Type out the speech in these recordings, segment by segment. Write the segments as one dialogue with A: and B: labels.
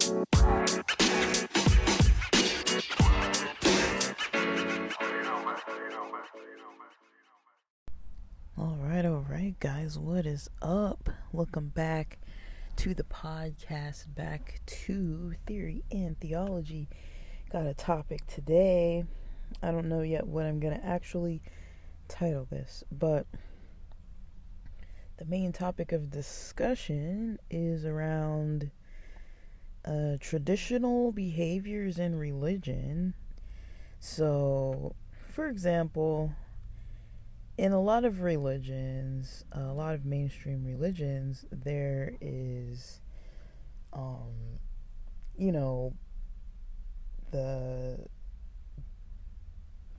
A: All right, guys, what is up? Welcome back to the podcast, back to Theory and Theology. Got a topic today. I don't know yet what I'm going to actually title this, but the main topic of discussion is around traditional behaviors in religion. So, for example, in a lot of religions, a lot of mainstream religions, there is, the,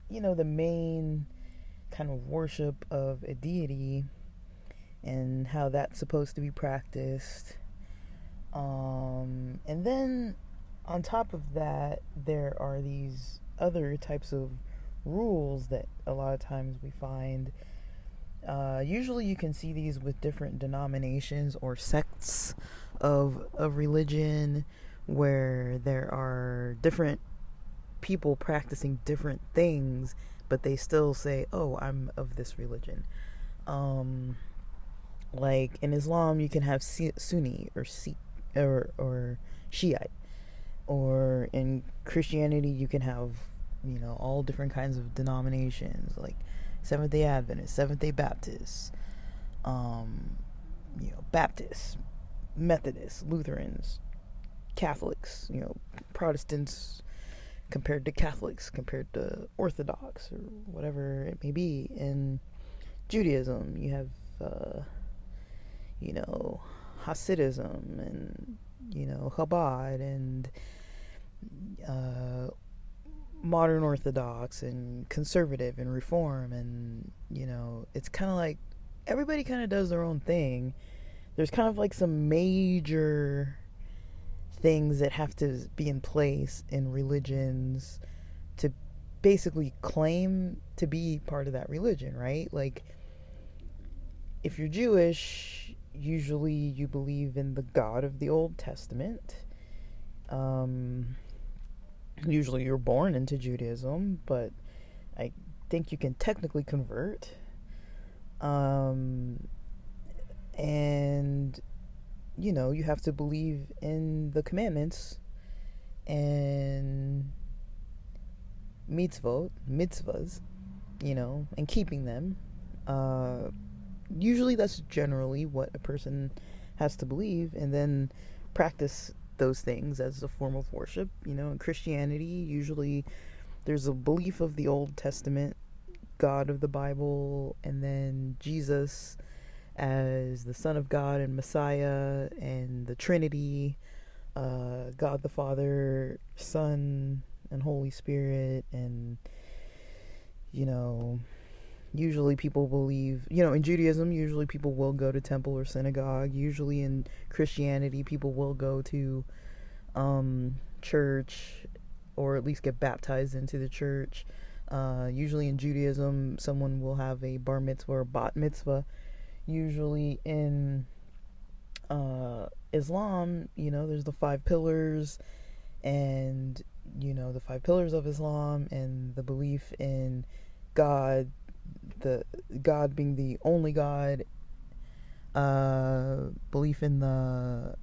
A: the main kind of worship of a deity and how that's supposed to be practiced. And then on top of that, there are these other types of rules that a lot of times we find. Usually you can see these with different denominations or sects of religion, where there are different people practicing different things, but they still say, oh, I'm of this religion. Like in Islam, you can have Sunni or Sikh or Shiite. Or in Christianity, you can have all different kinds of denominations, like Seventh-day Adventists, Seventh-day Baptists, Baptists, Methodists, Lutherans, Catholics, Protestants compared to Catholics, compared to Orthodox, or whatever it may be. In Judaism, you have, Hasidism, and, Chabad, and, modern Orthodox, and conservative, and reform, and it's kind of like everybody kind of does their own thing. There's kind of like some major things that have to be in place in religions to basically claim to be part of that religion, right? Like, if you're Jewish, usually you believe in the God of the Old Testament. Usually you're born into Judaism, but I think you can technically convert. And you have to believe in the commandments and mitzvahs, and keeping them. Usually that's generally what a person has to believe, and then practice those things as a form of worship. In Christianity, usually there's a belief of the Old Testament God of the Bible, and then Jesus as the Son of God and Messiah, and the Trinity, God the Father, Son, and Holy Spirit. And usually people believe, in Judaism, usually people will go to temple or synagogue. Usually in Christianity, people will go to church, or at least get baptized into the church. Usually in Judaism, someone will have a bar mitzvah or bat mitzvah. Usually in Islam, there's the 5 pillars, and the 5 pillars of Islam, and the belief in God, the God being the only God, belief in the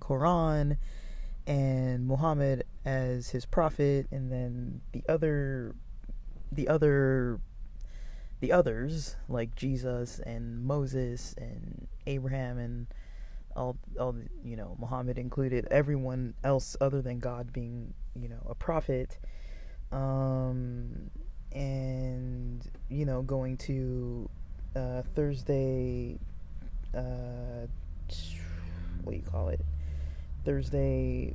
A: Quran, and Muhammad as his prophet, and then the others like Jesus and Moses and Abraham, and all Muhammad included, everyone else other than God being a prophet. And going to Thursday, Thursday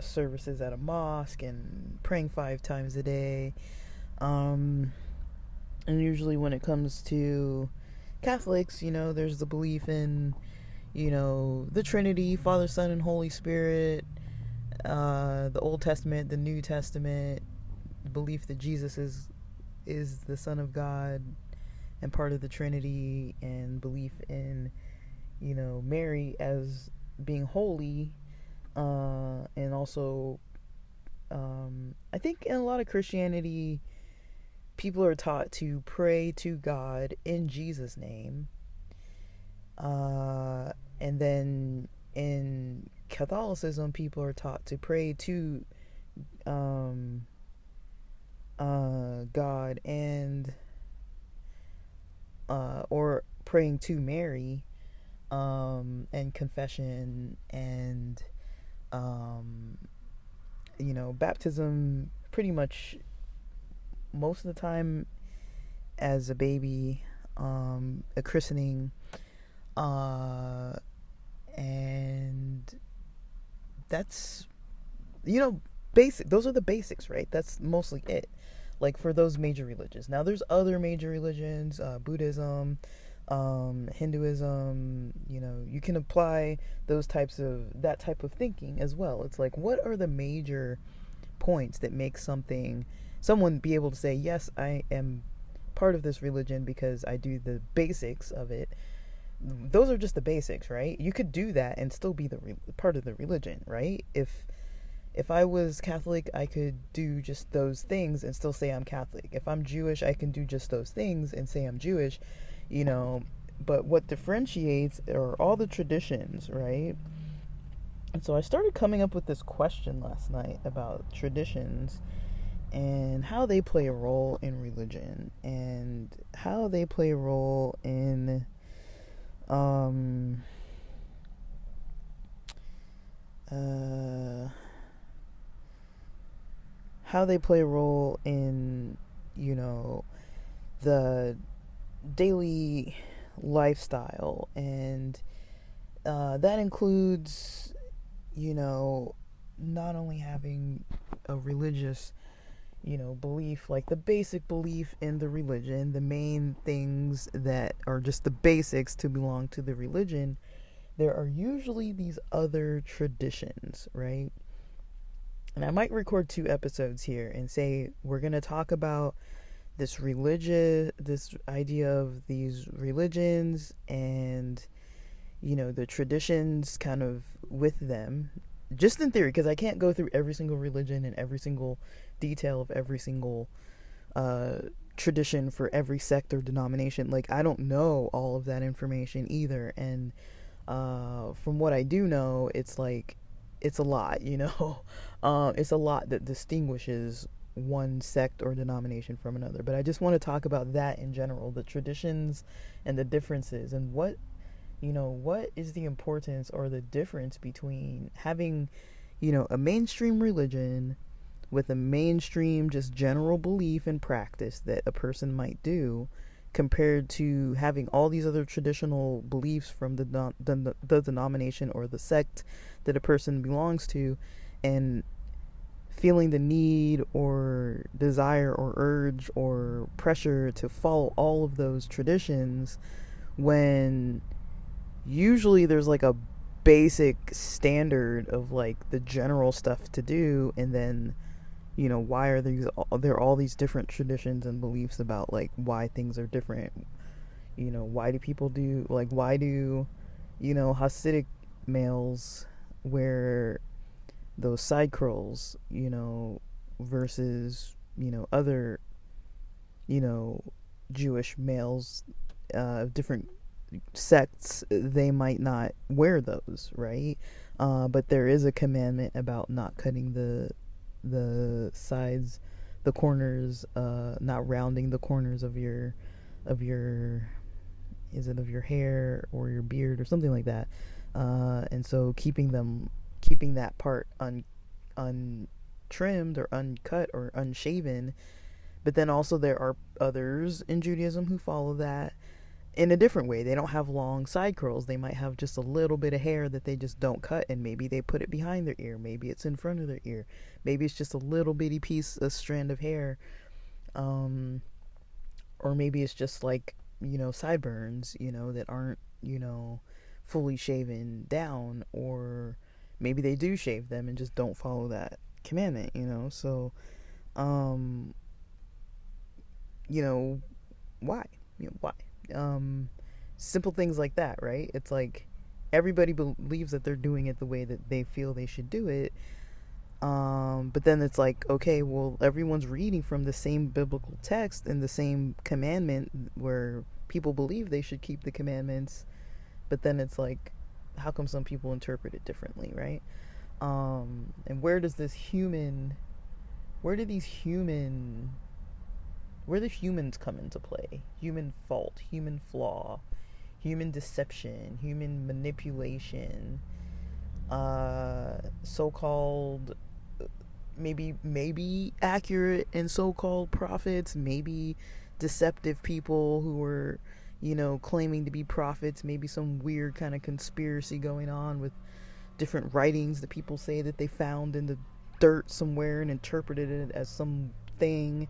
A: services at a mosque, and praying 5 times a day. And usually when it comes to Catholics, there's the belief in, the Trinity, Father, Son, and Holy Spirit, the Old Testament, the New Testament, belief that Jesus is the Son of God, and part of the Trinity, and belief in, Mary as being holy, and also, I think in a lot of Christianity, people are taught to pray to God in Jesus' name. And then in Catholicism, people are taught to pray to God and or praying to Mary, and confession and baptism pretty much most of the time as a baby, a christening, and that's basic. Those are the basics, right? That's mostly it, like for those major religions. Now there's other major religions, Buddhism, Hinduism. You can apply that type of thinking as well. It's like, what are the major points that make someone be able to say, yes, I am part of this religion because I do the basics of it. Those are just the basics, right? You could do that and still be part of the religion, right? If I was Catholic, I could do just those things and still say I'm Catholic. If I'm Jewish, I can do just those things and say I'm Jewish, But what differentiates are all the traditions, right? And so I started coming up with this question last night about traditions and how they play a role in religion and how they play a role in how they play a role in the daily lifestyle, and that includes not only having a religious belief, like the basic belief in the religion, the main things that are just the basics to belong to the religion. There are usually these other traditions, right? And I might record 2 episodes here and say we're going to talk about this idea of these religions and the traditions kind of with them, just in theory, because I can't go through every single religion and every single detail of every single tradition for every sect or denomination. Like, I don't know all of that information either, and from what I do know, it's like it's a lot. It's a lot that distinguishes one sect or denomination from another. But I just want to talk about that in general, the traditions and the differences, and what is the importance or the difference between having a mainstream religion with a mainstream just general belief and practice that a person might do, compared to having all these other traditional beliefs from the denomination or the sect that a person belongs to, and feeling the need or desire or urge or pressure to follow all of those traditions, when usually there's like a basic standard of like the general stuff to do, and then why are there all these different traditions and beliefs about like why things are different. Why do people do, like, why do Hasidic males wear those side curls, versus other Jewish males of different sects, they might not wear those, right? But there is a commandment about not cutting the sides, the corners, not rounding the corners of your is it of your hair or your beard or something like that, and so keeping that part untrimmed or uncut or unshaven. But then also there are others in Judaism who follow that in a different way. They don't have long side curls. They might have just a little bit of hair that they just don't cut, and maybe they put it behind their ear. Maybe it's in front of their ear. Maybe it's just a little bitty piece, a strand of hair. Or maybe it's just like, sideburns, that aren't, fully shaven down. Or maybe they do shave them and just don't follow that commandment, So, why? Why? Simple things like that, right? It's like everybody believes that they're doing it the way that they feel they should do it. But then it's like, okay, well, everyone's reading from the same biblical text and the same commandment where people believe they should keep the commandments. But then it's like, how come some people interpret it differently, right? And where do the humans come into play? Human fault, human flaw, human deception, human manipulation, so-called maybe accurate and so-called prophets, maybe deceptive people who were, claiming to be prophets, maybe some weird kind of conspiracy going on with different writings that people say that they found in the dirt somewhere and interpreted it as something,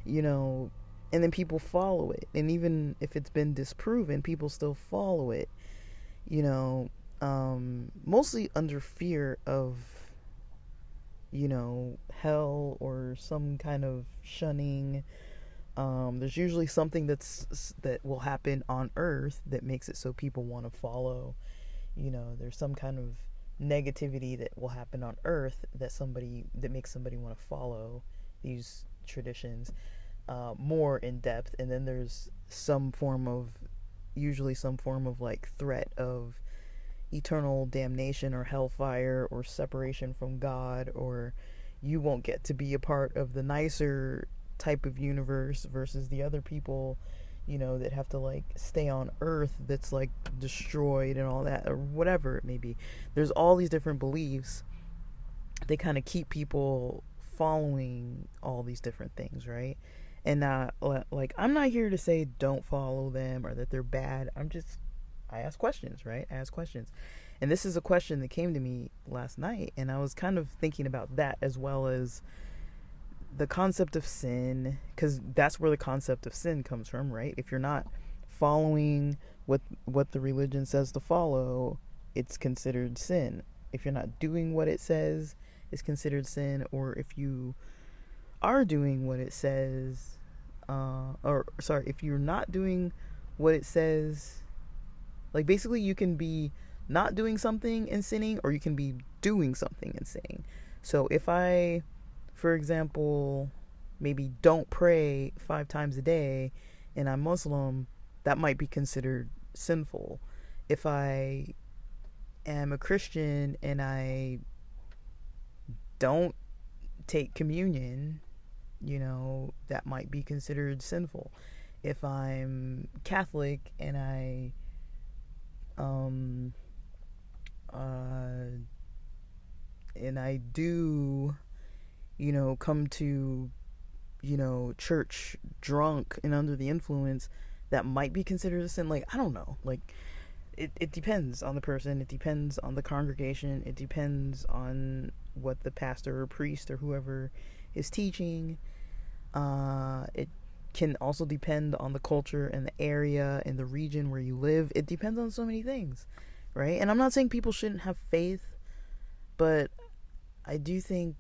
A: and then people follow it. And even if it's been disproven, people still follow it, mostly under fear of, hell or some kind of shunning. There's usually something that will happen on earth that makes it so people want to follow. There's some kind of negativity that will happen on earth that makes somebody want to follow these traditions more in depth. And then there's usually some form of like threat of eternal damnation or hellfire or separation from God, or you won't get to be a part of the nicer type of universe versus the other people, that have to like stay on earth that's like destroyed and all that, or whatever it may be. There's all these different beliefs. They kind of keep people following all these different things, right? And I'm not here to say don't follow them or that they're bad. I ask questions, right? I ask questions. And this is a question that came to me last night, and I was kind of thinking about that as well as the concept of sin, because that's where the concept of sin comes from, right? If you're not following what the religion says to follow, it's considered sin. If you're not doing what it says, it's considered sin. Or if you are doing what it says, if you're not doing what it says, like basically you can be not doing something and sinning, or you can be doing something and sinning. So if I, for example, maybe don't pray 5 times a day and I'm Muslim, that might be considered sinful. If I am a Christian and I don't take communion, that might be considered sinful. If I'm Catholic and I do, come to, church drunk and under the influence, that might be considered a sin. Like, I don't know. Like, it depends on the person. It depends on the congregation. It depends on what the pastor or priest or whoever is teaching. It can also depend on the culture and the area and the region where you live. It depends on so many things, right? And I'm not saying people shouldn't have faith, but I do think,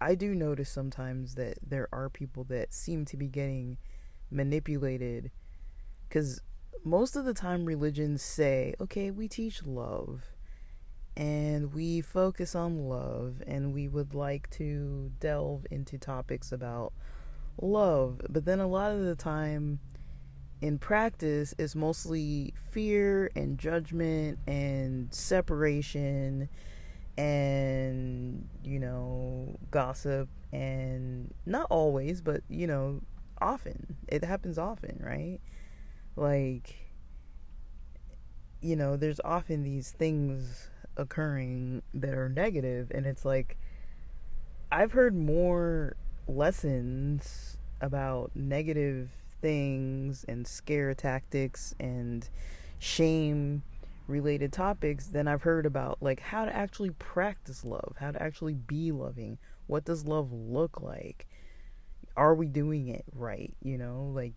A: I do notice sometimes that there are people that seem to be getting manipulated, because most of the time religions say, okay, we teach love and we focus on love and we would like to delve into topics about love, but then a lot of the time in practice it's mostly fear and judgment and separation and gossip, and not always, but often it happens often, right? Like, there's often these things occurring that are negative, and it's like I've heard more lessons about negative things and scare tactics and shame related topics than I've heard about like how to actually practice love, how to actually be loving. What does love look like? Are we doing it right? Like,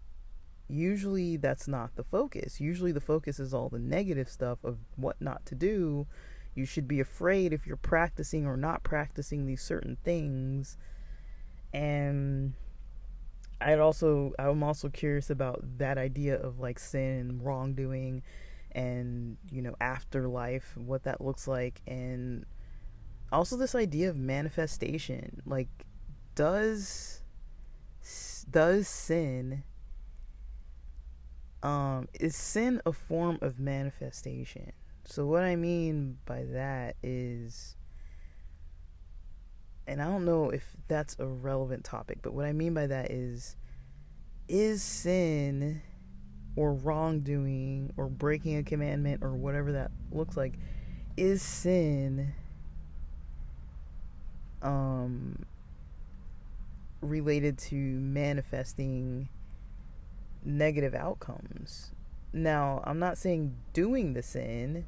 A: usually that's not the focus. Usually the focus is all the negative stuff of what not to do. You should be afraid if you're practicing or not practicing these certain things. And I'm also curious about that idea of like sin and wrongdoing, and afterlife, what that looks like, and also this idea of manifestation. Like, does sin is sin a form of manifestation? So what I mean by that is, and I don't know if that's a relevant topic, but what I mean by that is sin or wrongdoing or breaking a commandment or whatever that looks like, is sin related to manifesting negative outcomes? Now, I'm not saying doing the sin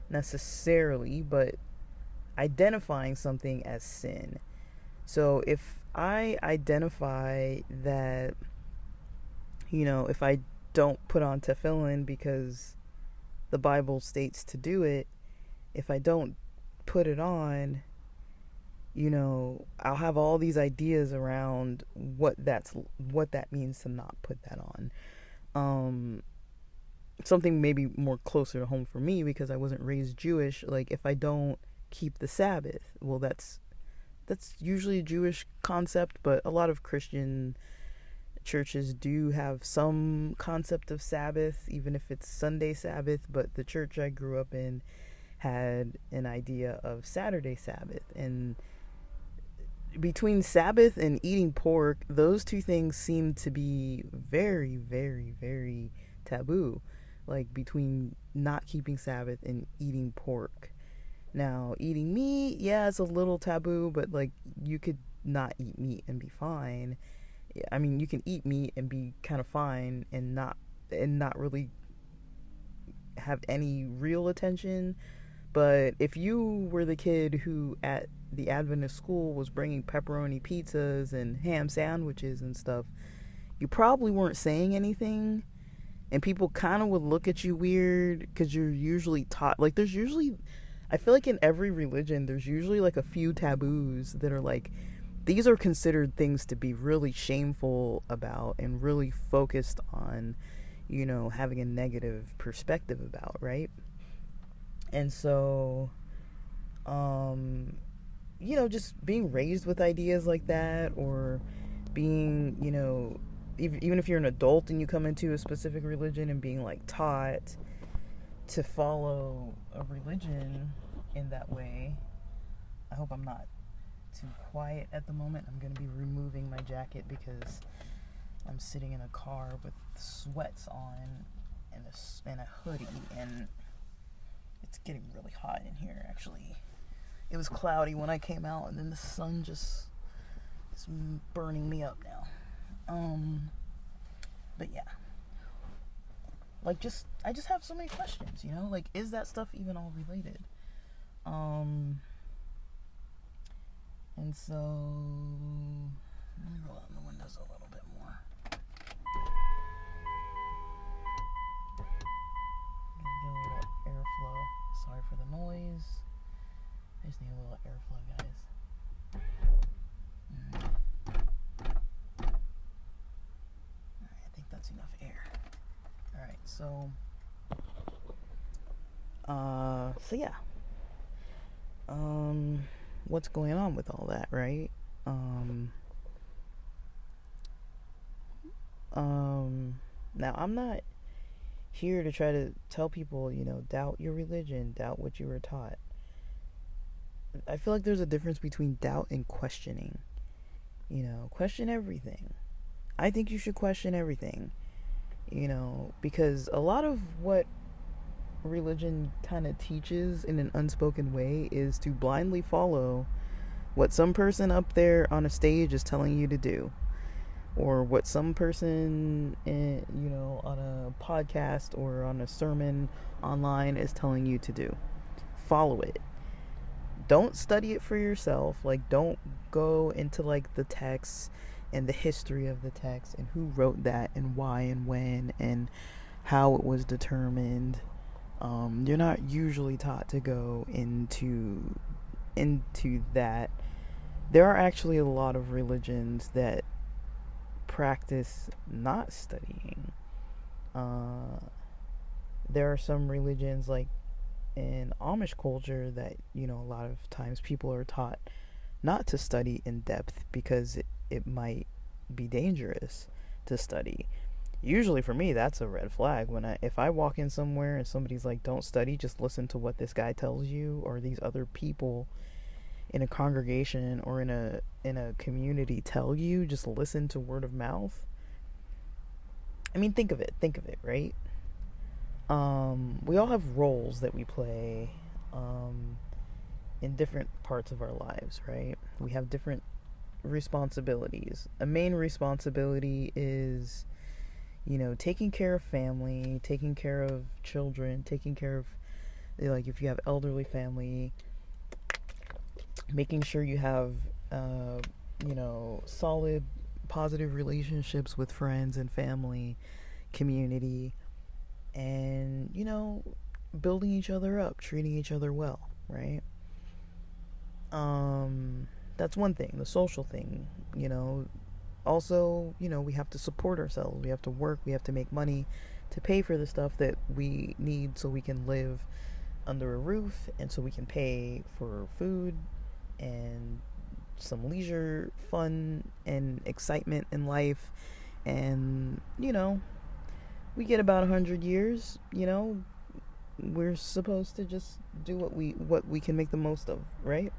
A: necessarily, but identifying something as sin. So if I identify that, if I don't put on tefillin because the Bible states to do it, if I don't put it on, I'll have all these ideas around what that means to not put that on. Something maybe more closer to home for me, because I wasn't raised Jewish. Like, if I don't keep the Sabbath, well, that's usually a Jewish concept, but a lot of Christian churches do have some concept of Sabbath, even if it's Sunday Sabbath. But the church I grew up in had an idea of Saturday Sabbath. And between Sabbath and eating pork, those two things seem to be very, very, very taboo. Like, between not keeping Sabbath and eating pork. Now, eating meat, yeah, it's a little taboo, but like, you could not eat meat and be fine. I mean, you can eat meat and be kind of fine and not really have any real attention. But if you were the kid who at the Adventist school was bringing pepperoni pizzas and ham sandwiches and stuff, you probably weren't saying anything, and people kind of would look at you weird, because you're usually taught, like, I feel like in every religion there's usually like a few taboos that are like, these are considered things to be really shameful about and really focused on, having a negative perspective about, right? And so, just being raised with ideas like that, or being, even if you're an adult and you come into a specific religion and being like taught to follow a religion in that way. I hope I'm not too quiet at the moment. I'm going to be removing my jacket because I'm sitting in a car with sweats on and a hoodie, and it's getting really hot in here, actually. It was cloudy when I came out, and then the sun just is burning me up now. But yeah. Like, I just have so many questions, Like, is that stuff even all related? And so, let me roll out the windows a little bit more. I'm gonna get a little airflow. Sorry for the noise. I just need a little airflow, guys. Alright, I think that's enough air. Alright, so yeah. What's going on with all that, right? Now, I'm not here to try to tell people, doubt your religion, doubt what you were taught. I feel like there's a difference between doubt and questioning. Question everything. I think you should question everything. Because a lot of what religion kind of teaches in an unspoken way is to blindly follow what some person up there on a stage is telling you to do, or what some person on a podcast or on a sermon online is telling you to do. Follow it. Don't study it for yourself. Like, don't go into like the text and the history of the text and who wrote that and why and when and how it was determined. You're not usually taught to go into that. There are actually a lot of religions that practice not studying. There are some religions, like in Amish culture, that, a lot of times people are taught not to study in depth because it might be dangerous to study. Usually for me, that's a red flag. If I walk in somewhere and somebody's like, don't study, just listen to what this guy tells you, or these other people in a congregation or in a community tell you, just listen to word of mouth. I mean, think of it, right? We all have roles that we play in different parts of our lives, right? We have different responsibilities. A main responsibility is, taking care of family, taking care of children, taking care of, like, if you have elderly family, making sure you have, solid, positive relationships with friends and family, community, and, building each other up, treating each other well, right? That's one thing, the social thing, Also, we have to support ourselves. We have to work. We have to make money to pay for the stuff that we need so we can live under a roof, and so we can pay for food and some leisure, fun, and excitement in life. And, we get about 100 years, we're supposed to just do what we can make the most of, right?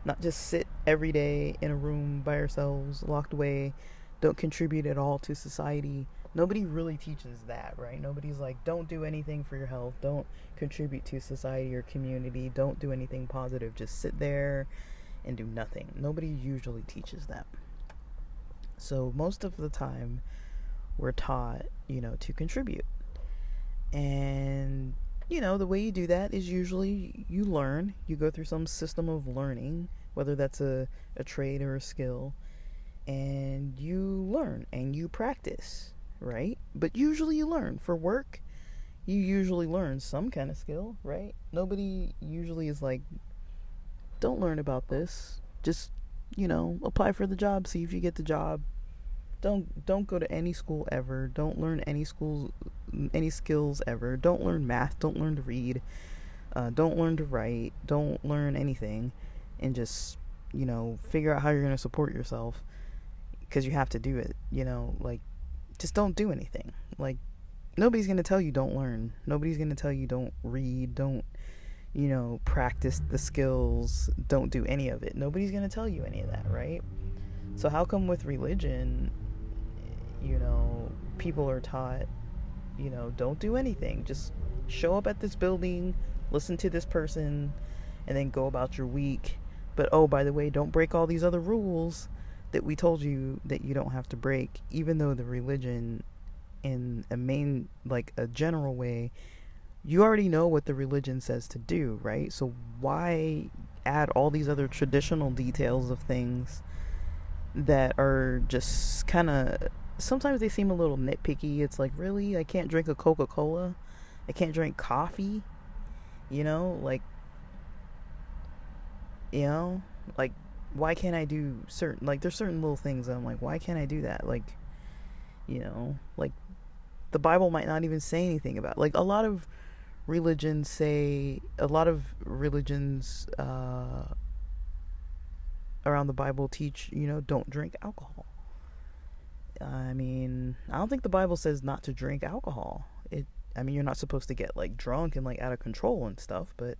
A: Not just sit every day in a room by ourselves, locked away, don't contribute at all to society. Nobody really teaches that, right? Nobody's like, don't do anything for your health, don't contribute to society or community, don't do anything positive, just sit there and do nothing. Nobody usually teaches that. So most of the time, we're taught, to contribute. And the way you do that is usually you learn. You go through some system of learning, whether that's a trade or a skill, and you learn and you practice, right? But usually you learn. For work, you usually learn some kind of skill, right? Nobody usually is like, don't learn about this. Just, apply for the job, see if you get the job. Don't go to any school ever. Don't learn any skills ever. Don't learn math. Don't learn to read. Don't learn to write. Don't learn anything, and just figure out how you're gonna support yourself, because you have to do it. Like, just don't do anything. Like, nobody's gonna tell you don't learn. Nobody's gonna tell you don't read. Don't practice the skills. Don't do any of it. Nobody's gonna tell you any of that, right? So how come with religion, people are taught, don't do anything. Just show up at this building, listen to this person, and then go about your week. But, oh, by the way, don't break all these other rules that we told you that you don't have to break, even though the religion, in a general way, you already know what the religion says to do, right? So why add all these other traditional details of things that are just kind of, sometimes they seem a little nitpicky. It's like, really? I can't drink a Coca-Cola? I can't drink coffee? Like, why can't I do certain, like, there's certain little things that I'm like, why can't I do that? Like, like, the Bible might not even say anything about, like, a lot of religions around the Bible teach, don't drink alcohol. I mean, I don't think the Bible says not to drink alcohol. You're not supposed to get, like, drunk and, like, out of control and stuff, but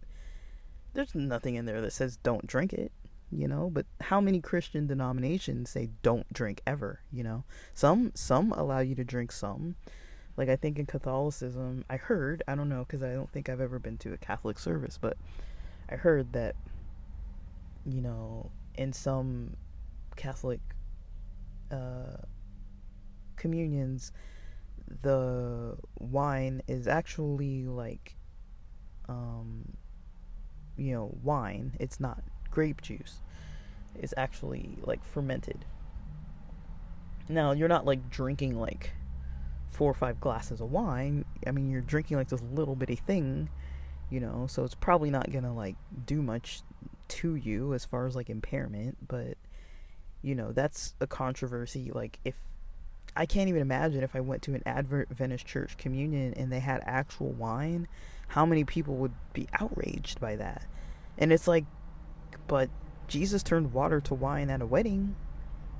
A: there's nothing in there that says don't drink it, but how many Christian denominations say don't drink ever, Some allow you to drink some. Like, I think in Catholicism, I don't know, because I don't think I've ever been to a Catholic service, but I heard that, in some Catholic communions, the wine is actually like, wine. It's not grape juice. It's actually, like, fermented. Now, you're not, like, drinking, like, 4 or 5 glasses of wine. You're drinking, like, this little bitty thing, so it's probably not gonna, like, do much to you as far as, like, impairment. But that's a controversy. Like, if I can't even imagine if I went to an Adventist church communion and they had actual wine, how many people would be outraged by that. And it's like, but Jesus turned water to wine at a wedding,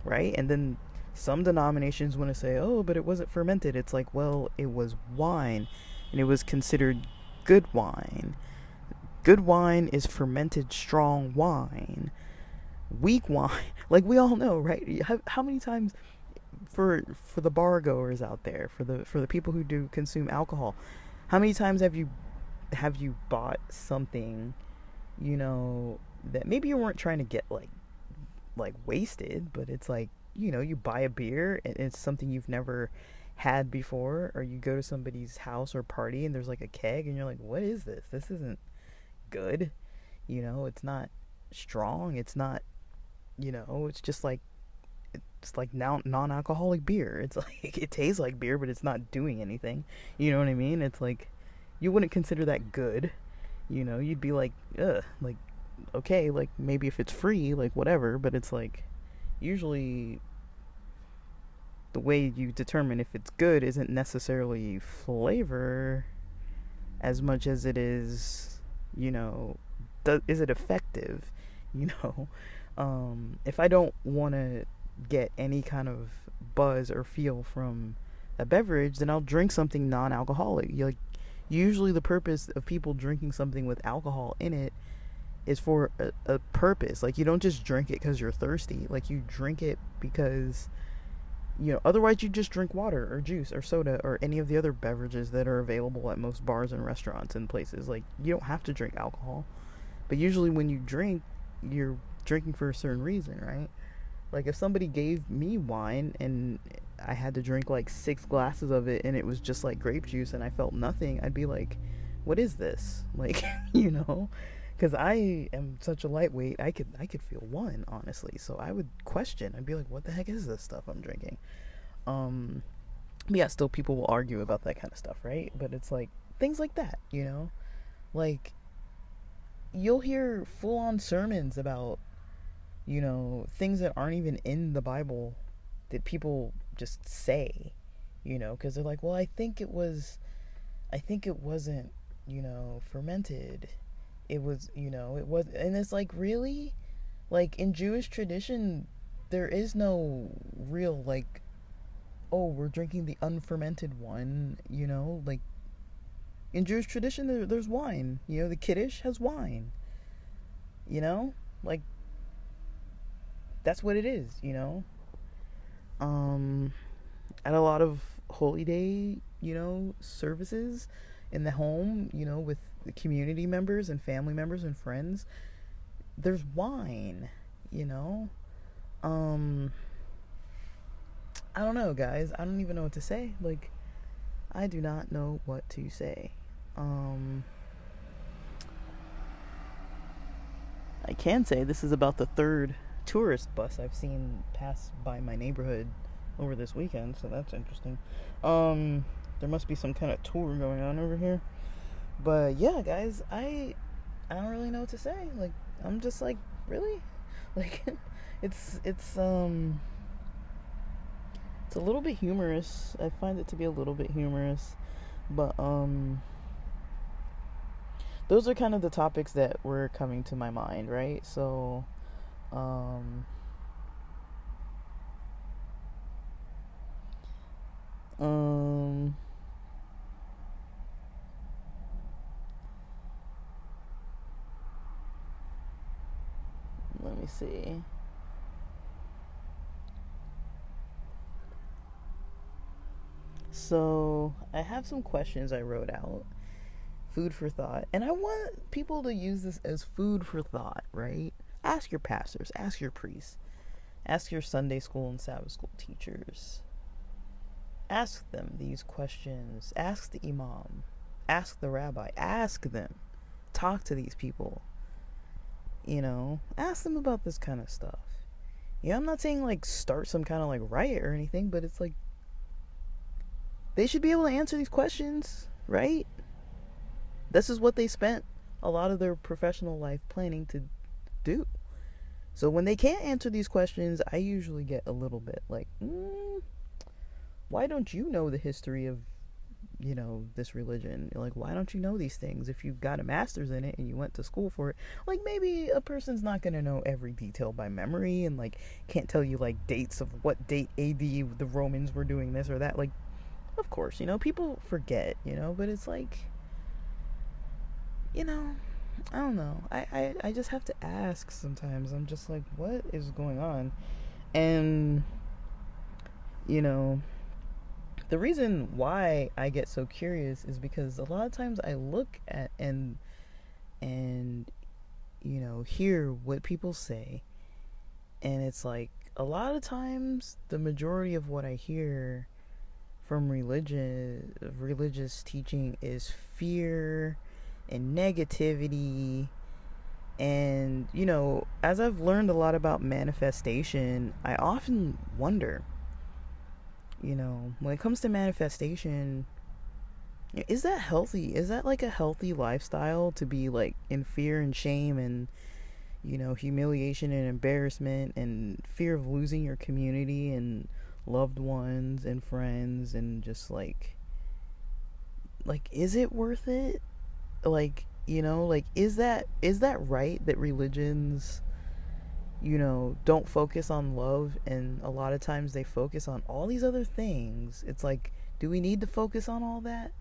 A: right? And then some denominations want to say, oh, but it wasn't fermented. It's like, well, it was wine, and it was considered good wine. Good wine is fermented strong wine. Weak wine, like we all know, right? How many times, for the bar goers out there, for the people who do consume alcohol, how many times have you bought something, that maybe you weren't trying to get like wasted, but it's like, you buy a beer and it's something you've never had before, or you go to somebody's house or party and there's like a keg and you're like, what is this? This isn't good. It's not strong. It's not, it's just like, it's like now non-alcoholic beer. It's like, it tastes like beer, but it's not doing anything. You know what I mean? It's like, you wouldn't consider that good. You'd be like, ugh, like, okay, like maybe if it's free, like whatever, but it's like, usually the way you determine if it's good isn't necessarily flavor as much as it is, is it effective? If I don't want to get any kind of buzz or feel from a beverage, then I'll drink something non-alcoholic. Usually the purpose of people drinking something with alcohol in it is for a purpose. Like, you don't just drink it because you're thirsty. Like, you drink it because, otherwise you just drink water or juice or soda or any of the other beverages that are available at most bars and restaurants and places. Like, you don't have to drink alcohol. But usually when you drink, you're drinking for a certain reason, right? Like, if somebody gave me wine and I had to drink like 6 glasses of it and it was just like grape juice and I felt nothing, I'd be like, what is this? Like, because I am such a lightweight, I could feel one, honestly. So I would question. I'd be like, what the heck is this stuff I'm drinking? But yeah, still people will argue about that kind of stuff, right? But it's like things like that, like, you'll hear full-on sermons about, things that aren't even in the Bible that people just say, because they're like, well, I think it wasn't, fermented. It was, it was, and it's like, really? Like, in Jewish tradition, there is no real, like, oh, we're drinking the unfermented one, like, in Jewish tradition, there's wine, the Kiddush has wine, like, that's what it is, at a lot of Holy Day, services in the home, with the community members and family members and friends, there's wine, I don't know, guys. I don't even know what to say. Like, I do not know what to say. I can say this is about the 3rd tourist bus I've seen pass by my neighborhood over this weekend, so that's interesting. There must be some kind of tour going on over here. But yeah, guys, I don't really know what to say. Like, I'm just like, really? Like, it's a little bit humorous. I find it to be a little bit humorous. But those are kind of the topics that were coming to my mind, right? So let me see. So I have some questions I wrote out. Food for thought. And I want people to use this as food for thought, right? Ask your pastors, ask your priests, ask your Sunday school and Sabbath school teachers. Ask them these questions. Ask the imam. Ask the rabbi. Ask them. Talk to these people. Ask them about this kind of stuff. Yeah, I'm not saying like start some kind of like riot or anything, but it's like they should be able to answer these questions, right? This is what they spent a lot of their professional life planning to do. So when they can't answer these questions, I usually get a little bit like, why don't you know the history of, this religion? Like, why don't you know these things? If you got a master's in it and you went to school for it, like, maybe a person's not going to know every detail by memory and, like, can't tell you, like, dates of what date AD the Romans were doing this or that. Like, of course, people forget, but it's like, I don't know. I just have to ask sometimes. I'm just like, what is going on? And, you know, the reason why I get so curious is because a lot of times I look at and hear what people say, and it's like a lot of times the majority of what I hear from religious teaching is fear and negativity. And as I've learned a lot about manifestation, I often wonder, when it comes to manifestation, is that healthy? Is that like a healthy lifestyle, to be like in fear and shame and humiliation and embarrassment and fear of losing your community and loved ones and friends, and just like is it worth it? Like, is that right that religions don't focus on love, and a lot of times they focus on all these other things? It's like, do we need to focus on all that?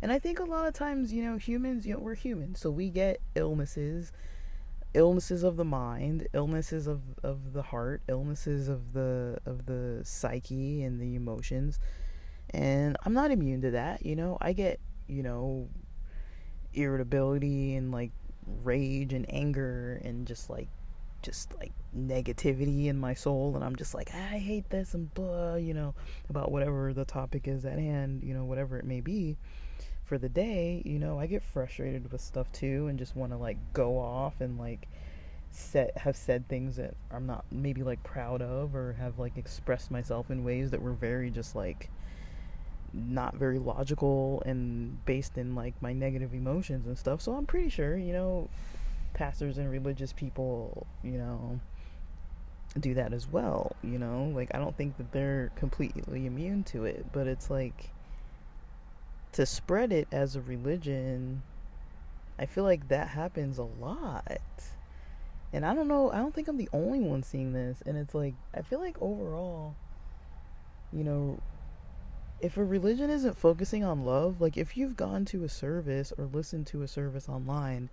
A: And I think a lot of times, humans, we're humans, so we get illnesses of the mind, illnesses of the heart, illnesses of the psyche and the emotions. And I'm not immune to that. I get irritability and like rage and anger and just like negativity in my soul, and I'm just like, I hate this and blah, about whatever the topic is at hand, whatever it may be for the day. I get frustrated with stuff too, and just want to like go off and like have said things that I'm not maybe like proud of, or have like expressed myself in ways that were very just like not very logical and based in like my negative emotions and stuff. So I'm pretty sure pastors and religious people do that as well. Like, I don't think that they're completely immune to it, but it's like, to spread it as a religion, I feel like that happens a lot. And I don't know, I don't think I'm the only one seeing this. And it's like, I feel like overall, if a religion isn't focusing on love, like if you've gone to a service or listened to a service online,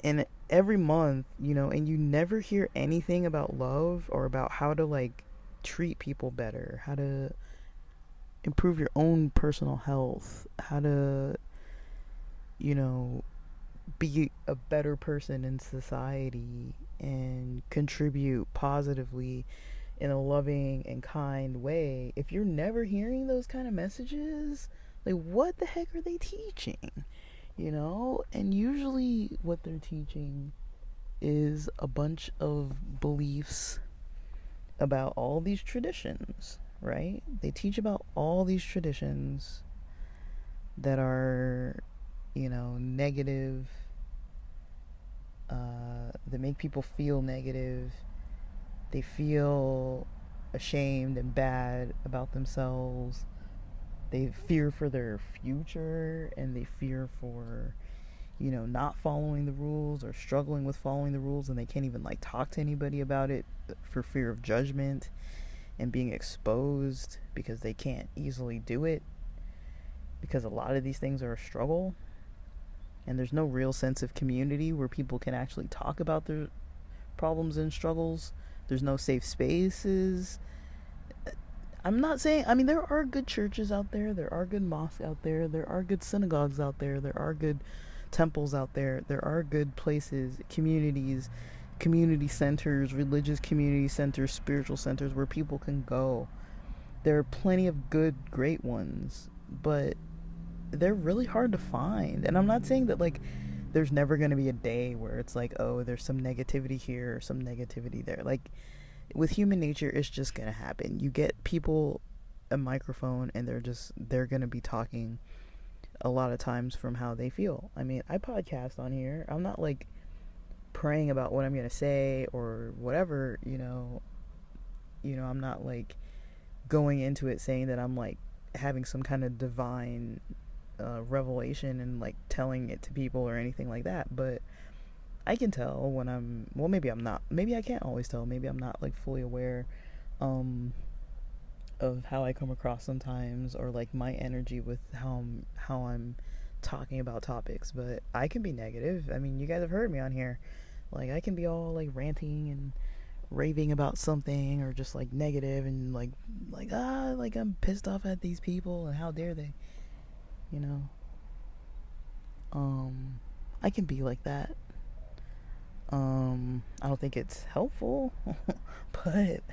A: and every month, and you never hear anything about love or about how to like treat people better, how to improve your own personal health, how to, be a better person in society and contribute positively in a loving and kind way, if you're never hearing those kind of messages, like, what the heck are they teaching? And usually what they're teaching is a bunch of beliefs about all these traditions, right? They teach about all these traditions that are, negative, that make people feel negative. They feel ashamed and bad about themselves. They fear for their future, and they fear for, not following the rules or struggling with following the rules, and they can't even like talk to anybody about it for fear of judgment and being exposed, because they can't easily do it, because a lot of these things are a struggle, and there's no real sense of community where people can actually talk about their problems and struggles. There's no safe spaces. I'm not saying, I mean, there are good churches out there, there are good mosques out there, there are good synagogues out there, there are good temples out there, there are good places, communities, community centers, religious community centers, spiritual centers where people can go. There are plenty of good, great ones, but they're really hard to find. And I'm not saying that like there's never going to be a day where it's like, oh, there's some negativity here or some negativity there. Like, with human nature, it's just going to happen. You get people a microphone, and they're going to be talking a lot of times from how they feel. I mean, I podcast on here. I'm not like praying about what I'm going to say or whatever, I'm not like going into it saying that I'm like having some kind of divine revelation and like telling it to people or anything like that, but I can tell when well, maybe I'm not, maybe I can't always tell, maybe I'm not like fully aware um of how I come across sometimes, or like my energy with how I'm talking about topics. But I can be negative. I mean, you guys have heard me on here, like I can be all like ranting and raving about something, or just like negative and like I'm pissed off at these people and how dare they, you know. I can be like that. I don't think it's helpful, but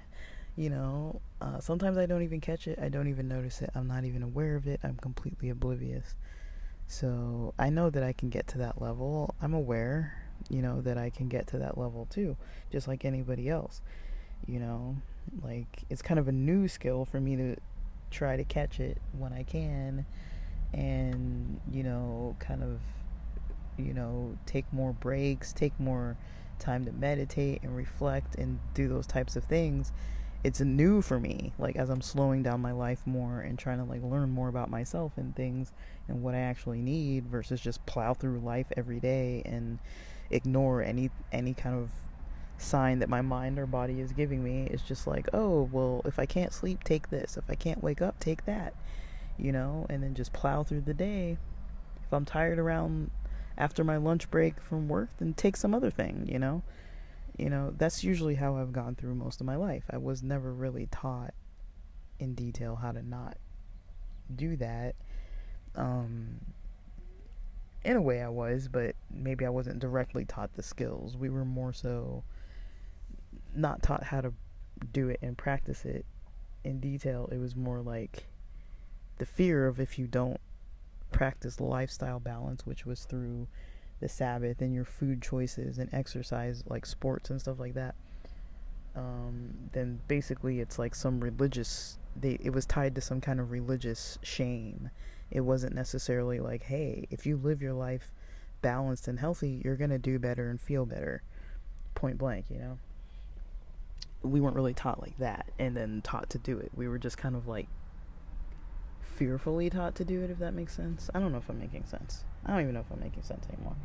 A: sometimes I don't even catch it. I don't even notice it. I'm not even aware of it. I'm completely oblivious. So I know that I can get to that level. I'm aware, that I can get to that level too, just like anybody else. Like it's kind of a new skill for me to try to catch it when I can, and kind of take more breaks, take more time to meditate and reflect and do those types of things. It's new for me, like as I'm slowing down my life more and trying to like learn more about myself and things and what I actually need, versus just plow through life every day and ignore any kind of sign that my mind or body is giving me. It's just like, oh well, if I can't sleep, take this. If I can't wake up, take that. And then just plow through the day. If I'm tired around after my lunch break from work, then take some other thing. That's usually how I've gone through most of my life. I was never really taught in detail how to not do that. In a way I was, but maybe I wasn't directly taught the skills. We were more so not taught how to do it and practice it in detail. It was more like the fear of, if you don't practice lifestyle balance, which was through the Sabbath and your food choices and exercise, like sports and stuff like that, then basically it's like some religious, it was tied to some kind of religious shame. It wasn't necessarily like, hey, if you live your life balanced and healthy, you're gonna do better and feel better, point blank. We weren't really taught like that and then taught to do it. We were just kind of like fearfully taught to do it, if that makes sense. I don't know if I'm making sense. I don't even know if I'm making sense anymore.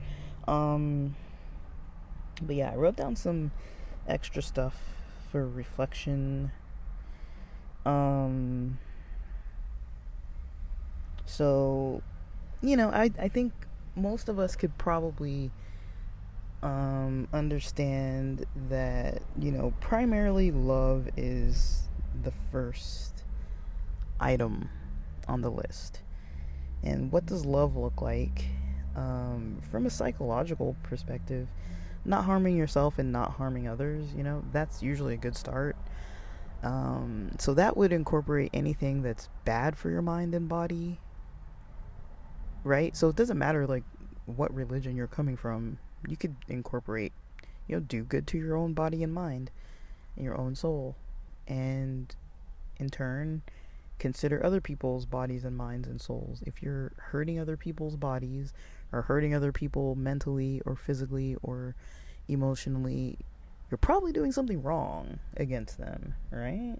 A: But yeah, I wrote down some extra stuff for reflection. So, I think most of us could probably understand that, primarily love is the first item on the list. And what does love look like? From a psychological perspective, not harming yourself and not harming others, that's usually a good start. So that would incorporate anything that's bad for your mind and body, right? So it doesn't matter like what religion you're coming from. You could incorporate, do good to your own body and mind and your own soul, and in turn consider other people's bodies and minds and souls. If you're hurting other people's bodies, or hurting other people mentally or physically or emotionally, you're probably doing something wrong against them, right?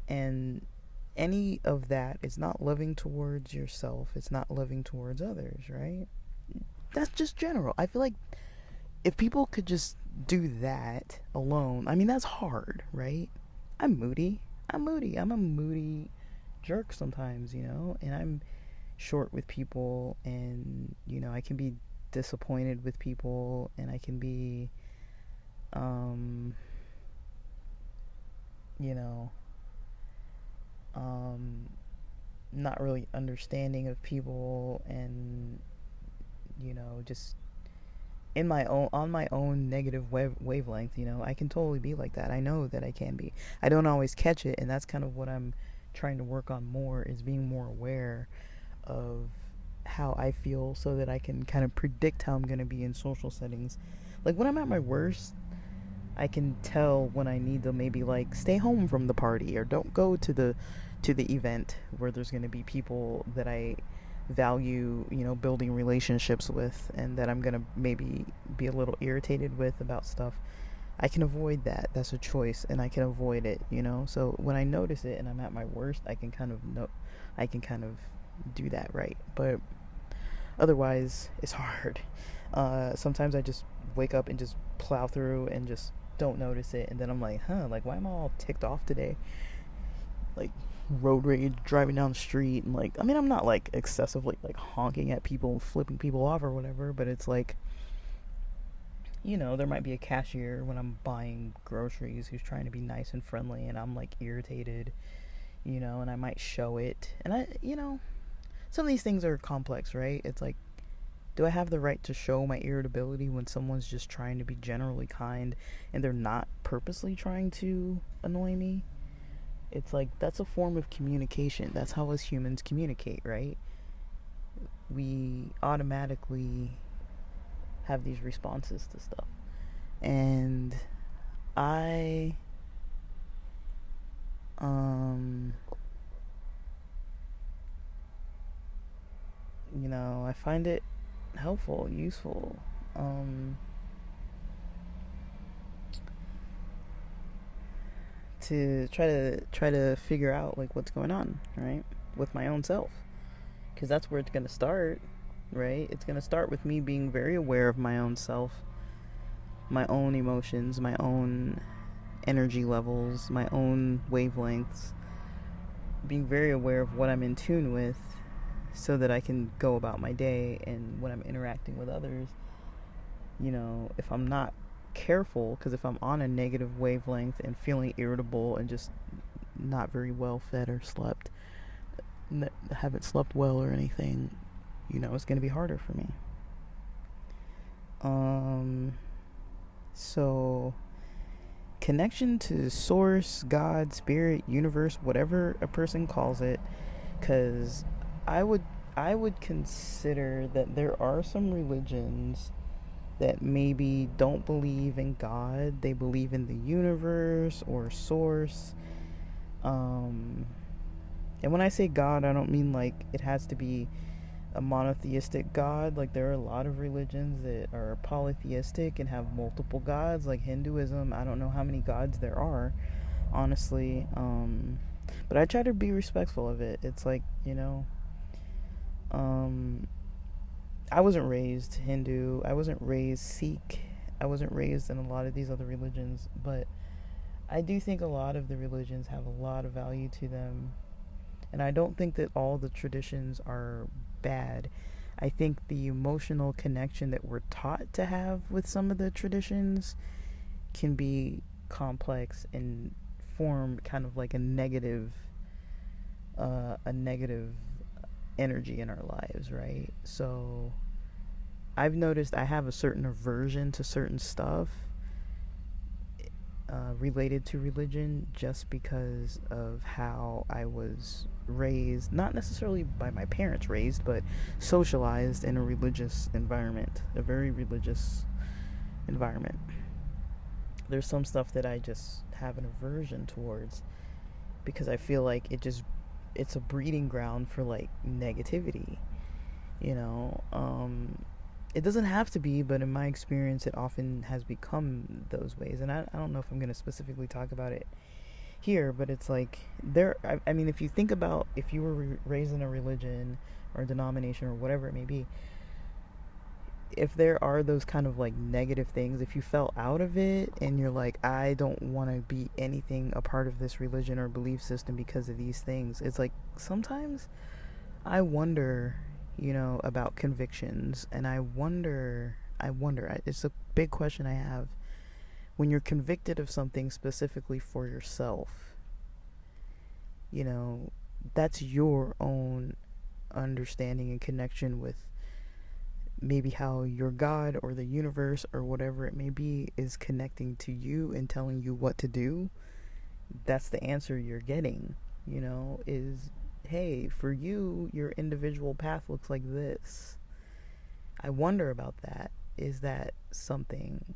A: And any of that is not loving towards yourself. It's not loving towards others, right? That's just general. I feel like if people could just do that alone, I mean, that's hard, right? I'm moody. I'm a moody jerk sometimes, and I'm short with people, and, I can be disappointed with people, and I can be, not really understanding of people, and, just on my own negative wavelength. I can totally be like that. I know that I can be. I don't always catch it, and that's kind of what I'm trying to work on more, is being more aware of how I feel, so that I can kind of predict how I'm going to be in social settings. Like when I'm at my worst, I can tell when I need to maybe like stay home from the party, or don't go to the event where there's going to be people that I value, building relationships with, and that I'm going to maybe be a little irritated with about stuff. I can avoid that. That's a choice, and I can avoid it, you know? So when I notice it and I'm at my worst, I can kind of do that, right? But otherwise, it's hard. Sometimes I just wake up and just plow through and just don't notice it, and then I'm like, like, why am I all ticked off today? Like, road rage, driving down the street, and like, I mean, I'm not like excessively like honking at people and flipping people off or whatever, but it's like, there might be a cashier when I'm buying groceries who's trying to be nice and friendly, and I'm like irritated, and I might show it. And some of these things are complex, right? It's like, do I have the right to show my irritability when someone's just trying to be generally kind and they're not purposely trying to annoy me? It's like, that's a form of communication. That's how us humans communicate, right? We automatically have these responses to stuff. And I I find it helpful, useful, to try to figure out like what's going on, right, with my own self, because that's where it's going to start, right? It's going to start with me being very aware of my own self, my own emotions, my own energy levels, my own wavelengths, being very aware of what I'm in tune with, so that I can go about my day. And when I'm interacting with others, if I'm not careful, because if I'm on a negative wavelength and feeling irritable and just not very well fed or slept, haven't slept well or anything, it's going to be harder for me. So connection to source, God, spirit, universe, whatever a person calls it, because I would consider that there are some religions that maybe don't believe in God. They believe in the universe or source. And when I say God, I don't mean like it has to be a monotheistic God. Like, there are a lot of religions that are polytheistic and have multiple gods, like Hinduism. I don't know how many gods there are, honestly. But I try to be respectful of it. It's like, I wasn't raised Hindu. I wasn't raised Sikh. I wasn't raised in a lot of these other religions, but I do think a lot of the religions have a lot of value to them. And I don't think that all the traditions are bad. I think the emotional connection that we're taught to have with some of the traditions can be complex and form kind of like a negative energy in our lives, right? So I've noticed I have a certain aversion to certain stuff related to religion, just because of how I was raised, not necessarily by my parents raised, but socialized in a religious environment, a very religious environment. There's some stuff that I just have an aversion towards, because I feel like it's a breeding ground for like negativity, it doesn't have to be, but in my experience it often has become those ways. And I don't know if I'm going to specifically talk about it here, but it's like I mean, if you think about if you were raised in a religion or a denomination or whatever it may be, if there are those kind of like negative things, if you fell out of it and you're like, I don't want to be anything a part of this religion or belief system because of these things, it's like sometimes I wonder, about convictions. And I wonder, it's a big question I have. When you're convicted of something specifically for yourself, that's your own understanding and connection with maybe how your God or the universe or whatever it may be is connecting to you and telling you what to do. That's the answer you're getting, is, hey, for you, your individual path looks like this. I wonder about that. Is that something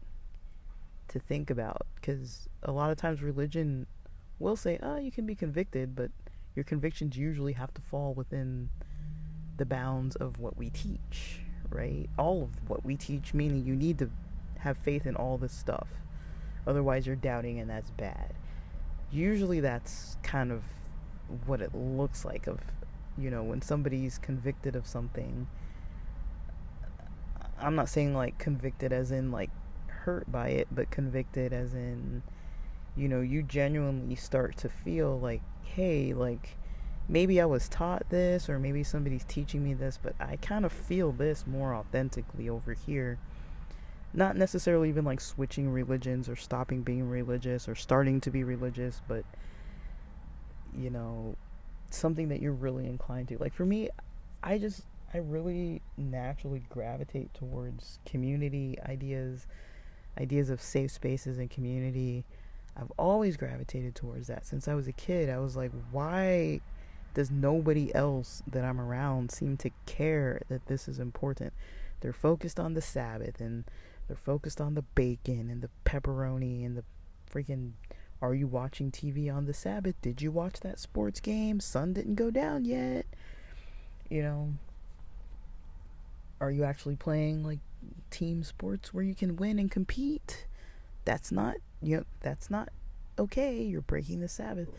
A: to think about? Because a lot of times religion will say, oh, you can be convicted, but your convictions usually have to fall within the bounds of what we teach, right? All of what we teach, meaning you need to have faith in all this stuff, Otherwise, you're doubting, and that's bad. Usually, that's kind of what it looks like of, when somebody's convicted of something. I'm not saying like convicted as in like hurt by it, but convicted as in, you genuinely start to feel like, hey, like maybe I was taught this, or maybe somebody's teaching me this, but I kind of feel this more authentically over here. Not necessarily even like switching religions or stopping being religious or starting to be religious, but you know, something that you're really inclined to. Like for me, I really naturally gravitate towards community ideas, ideas of safe spaces and community. I've always gravitated towards that since I was a kid. I was like, why does nobody else that I'm around seem to care that this is important? They're focused on the Sabbath, and they're focused on the bacon and the pepperoni and the freaking, are you watching TV on the Sabbath? Did you watch that sports game? Sun didn't go down yet. You know, are you actually playing like team sports where you can win and compete? That's not, that's not okay. You're breaking the Sabbath.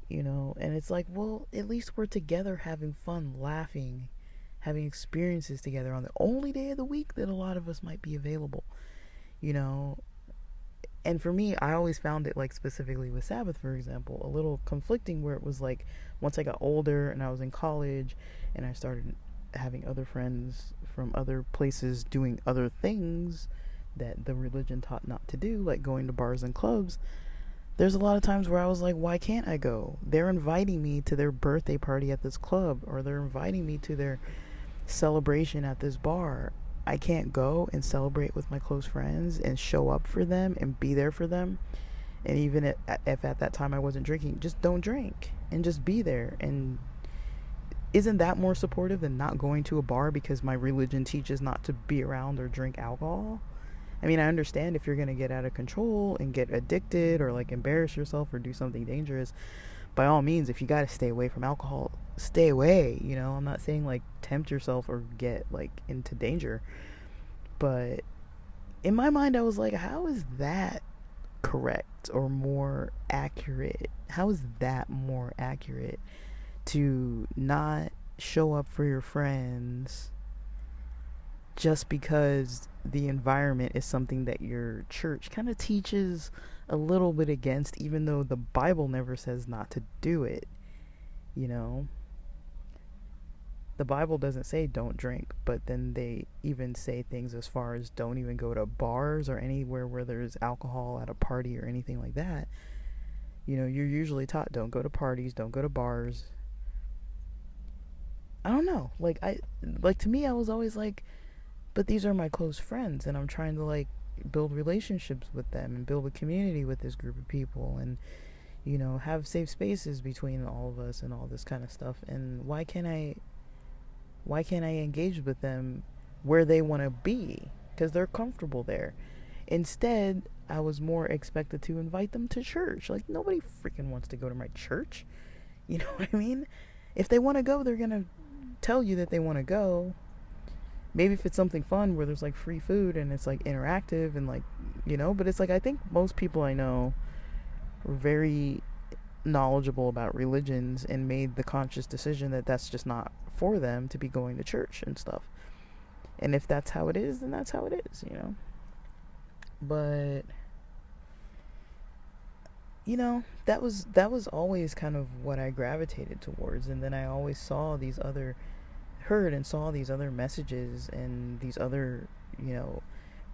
A: And it's like, well, at least we're together having fun, laughing, having experiences together on the only day of the week that a lot of us might be available, and for me, I always found it, like specifically with Sabbath, for example, a little conflicting, where it was like once I got older and I was in college and I started having other friends from other places doing other things that the religion taught not to do, like going to bars and clubs. There's a lot of times where I was like, why can't I go? They're inviting me to their birthday party at this club, or they're inviting me to their celebration at this bar. I can't go and celebrate with my close friends and show up for them and be there for them. And even if at that time I wasn't drinking, just don't drink and just be there. And isn't that more supportive than not going to a bar because my religion teaches not to be around or drink alcohol? I mean, I understand if you're going to get out of control and get addicted or like embarrass yourself or do something dangerous, by all means, if you got to stay away from alcohol, stay away. I'm not saying like tempt yourself or get like into danger, but in my mind I was like, how is that correct or more accurate? How is that more accurate to not show up for your friends just because the environment is something that your church kind of teaches a little bit against, even though the Bible never says not to do it? The Bible doesn't say don't drink, but then they even say things as far as don't even go to bars or anywhere where there's alcohol at a party or anything like that. You're usually taught don't go to parties, don't go to bars. I don't know. To me, I was always like, but these are my close friends, and I'm trying to like build relationships with them and build a community with this group of people, and have safe spaces between all of us and all this kind of stuff. And why can't I engage with them where they want to be because they're comfortable there? Instead, I was more expected to invite them to church. Like, nobody freaking wants to go to my church. You know what I mean? If they want to go, they're gonna tell you that they want to go. Maybe if it's something fun where there's like free food and it's like interactive and like, but it's like, I think most people I know are very knowledgeable about religions and made the conscious decision that that's just not for them to be going to church and stuff. And if that's how it is, then that's how it is, But that was always kind of what I gravitated towards. And then I always heard and saw these other messages and these other,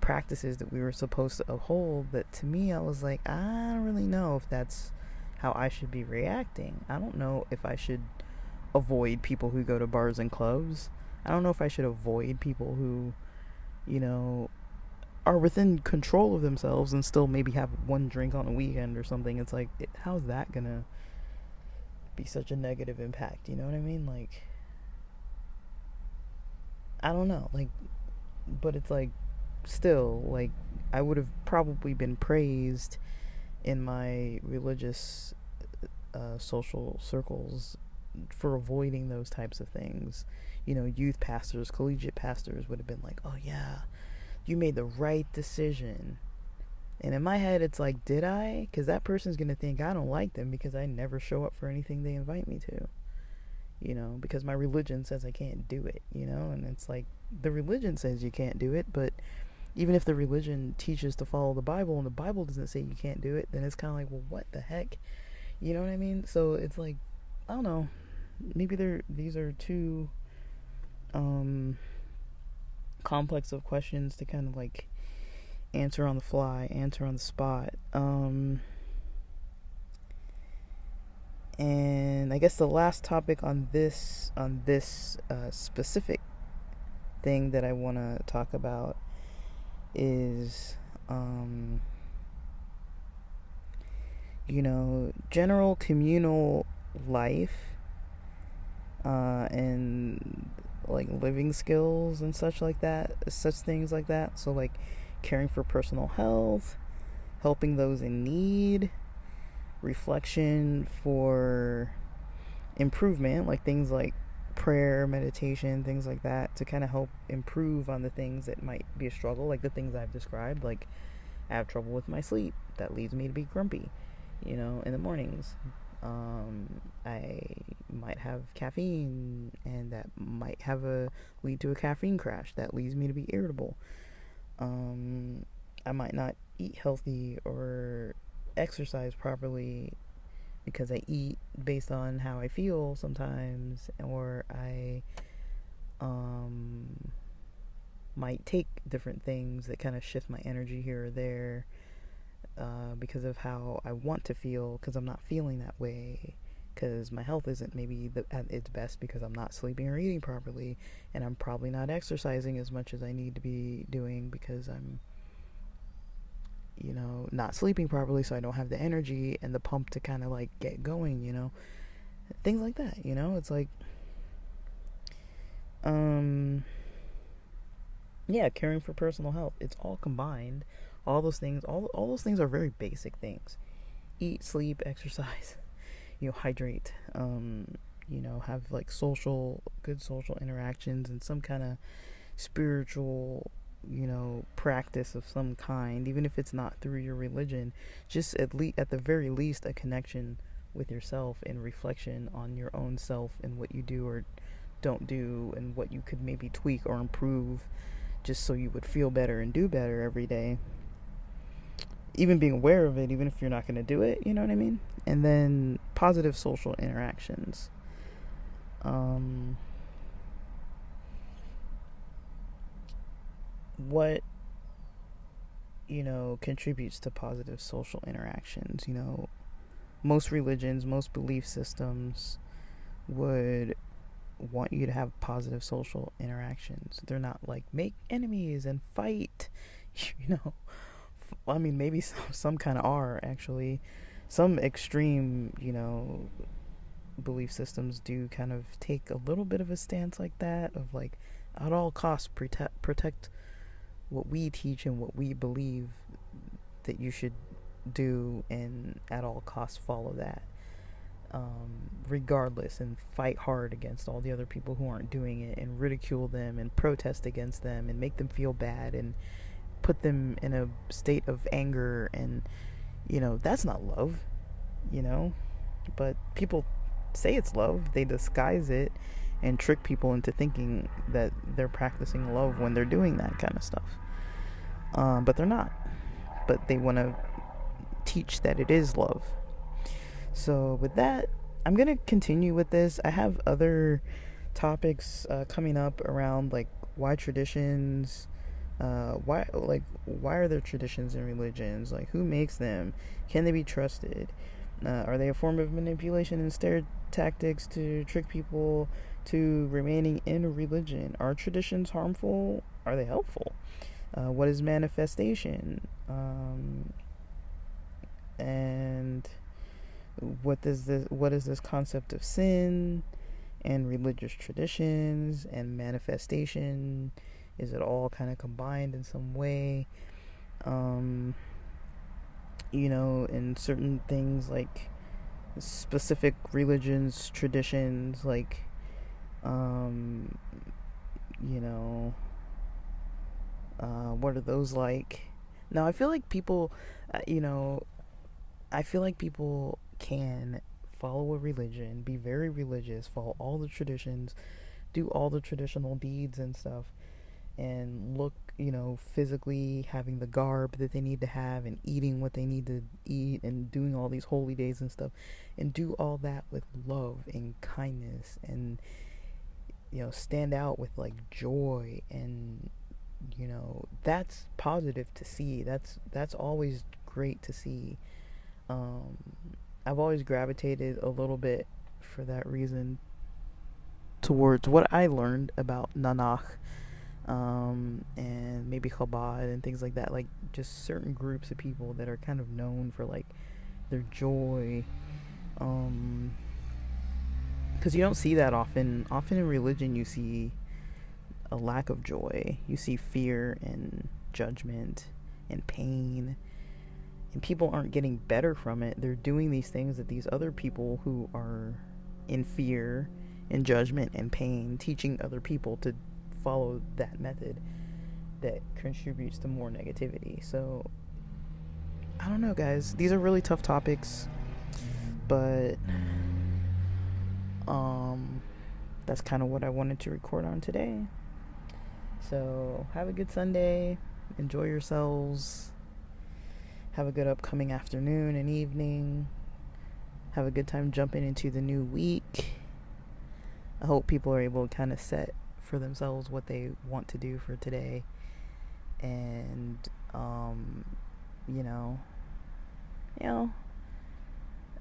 A: practices that we were supposed to uphold, that to me I was like, I don't really know if that's how I should be reacting. I don't know if I should avoid people who go to bars and clubs. I don't know if I should avoid people who, are within control of themselves and still maybe have one drink on a weekend or something. It's like, how's that gonna be such a negative impact? You know what I mean? Like, I don't know. Like, but it's like, still, like, I would have probably been praised in my religious social circles for avoiding those types of things. Youth pastors, collegiate pastors would have been like, oh yeah, you made the right decision. And in my head, it's like, did I? Because that person's going to think I don't like them because I never show up for anything they invite me to. Because my religion says I can't do it, And it's like, the religion says you can't do it, but even if the religion teaches to follow the Bible and the Bible doesn't say you can't do it, then it's kind of like, well, what the heck? You know what I mean? So it's like, I don't know. Maybe these are too complex of questions to kind of like answer on the fly, answer on the spot. And I guess the last topic on this specific thing that I want to talk about is general communal life and like living skills and such things like that. So like caring for personal health, helping those in need, reflection for improvement, like things like prayer, meditation, things like that, to kind of help improve on the things that might be a struggle, like the things I've described. Like, I have trouble with my sleep. That leads me to be grumpy, in the mornings. I might have caffeine, and that might lead to a caffeine crash. That leads me to be irritable. I might not eat healthy or exercise properly because I eat based on how I feel sometimes, or I might take different things that kind of shift my energy here or there because of how I want to feel, because I'm not feeling that way, because my health isn't maybe at its best because I'm not sleeping or eating properly, and I'm probably not exercising as much as I need to be doing because I'm not sleeping properly, so I don't have the energy and the pump to kind of like get going, things like that. It's like caring for personal health, it's all combined. All those things are very basic things: eat, sleep, exercise, hydrate, have like good social interactions, and some kind of spiritual practice of some kind, even if it's not through your religion. Just at the very least, a connection with yourself and reflection on your own self and what you do or don't do, and what you could maybe tweak or improve, just so you would feel better and do better every day. Even being aware of it, even if you're not going to do it, you know what I mean? And then positive social interactions. What contributes to positive social interactions? Most religions, most belief systems would want you to have positive social interactions. They're not like make enemies and fight. I mean, maybe some kind of are, actually. Some extreme belief systems do kind of take a little bit of a stance like that, of like, at all costs protect what we teach and what we believe that you should do, and at all costs follow that, regardless, and fight hard against all the other people who aren't doing it, and ridicule them and protest against them and make them feel bad and put them in a state of anger. And that's not love, but people say it's love. They disguise it and trick people into thinking that they're practicing love when they're doing that kind of stuff, but they're not. But they want to teach that it is love. So with that, I'm gonna continue with this. I have other topics coming up around like why traditions, why are there traditions in religions? Like, who makes them? Can they be trusted? Are they a form of manipulation and scare tactics to trick people to remaining in a religion? Are traditions harmful? Are they helpful? What is manifestation? And what is this concept of sin and religious traditions and manifestation? Is it all kind of combined in some way? In certain things, like specific religions, traditions, like what are those like? Now, I feel like people, you know, I feel like people can follow a religion, be very religious, follow all the traditions, do all the traditional deeds and stuff, and look, physically having the garb that they need to have and eating what they need to eat and doing all these holy days and stuff, and do all that with love and kindness and, stand out with like joy and, that's positive to see. That's always great to see. um I've always gravitated a little bit for that reason towards what I learned about Nanak, and maybe Chabad and things like that. Like just certain groups of people that are kind of known for like their joy. Because you don't see that often. Often in religion, you see a lack of joy. You see fear and judgment and pain. And people aren't getting better from it. They're doing these things that these other people who are in fear and judgment and pain, teaching other people to follow that method that contributes to more negativity. So, I don't know, guys. These are really tough topics, but that's kind of what I wanted to record on today. So, have a good Sunday. Enjoy yourselves. Have a good upcoming afternoon and evening. Have a good time jumping into the new week. I hope people are able to kind of set for themselves what they want to do for today. And,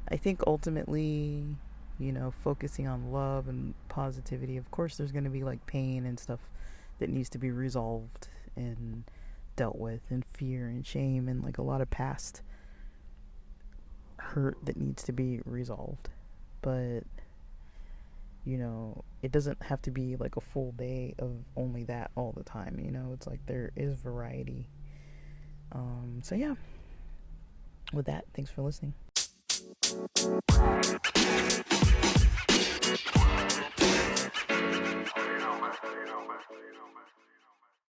A: I think ultimately, focusing on love and positivity. Of course, there's going to be like pain and stuff that needs to be resolved and dealt with, and fear and shame and like a lot of past hurt that needs to be resolved. But it doesn't have to be like a full day of only that all the time. It's like there is variety. So yeah, with that, thanks for listening.